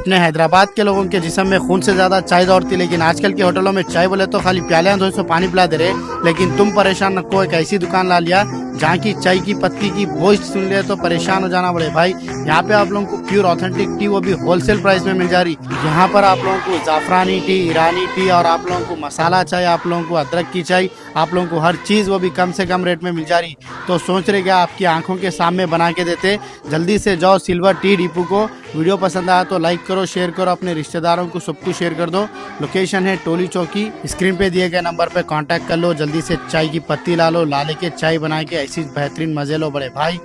अपने हैदराबाद के लोगों के जिस्म में खून से ज्यादा चाय दौड़ती, लेकिन आजकल के होटलों में चाय बोले तो खाली प्याले धो पानी पिला दे रहे। लेकिन तुम परेशान नको, एक ऐसी दुकान ला लिया जहाँ की चाय की पत्ती की बोझ सुन ले तो परेशान हो जाना बड़े भाई। यहाँ पे आप लोगों को प्योर ऑथेंटिक टी वो भी होलसेल प्राइस में मिल जा रही। यहाँ पर आप लोगों को जाफरानी टी, ईरानी टी और आप लोगों को मसाला चाय, आप लोगों को अदरक की चाय, आप लोगों को हर चीज़ वो भी कम से कम रेट में मिल जा रही। तो सोच रहे क्या आपकी आंखों के सामने बना के देते। जल्दी से जाओ सिल्वर टी डिपो को। वीडियो पसंद आया तो लाइक करो, शेयर करो, अपने रिश्तेदारों को सबको शेयर कर दो। लोकेशन है टोली चौकी। स्क्रीन पे दिए गए नंबर पे कांटेक्ट कर लो। जल्दी से चाय की पत्ती ला लो, ला लेके चाय बना के ऐसी बेहतरीन मजे लो बड़े भाई।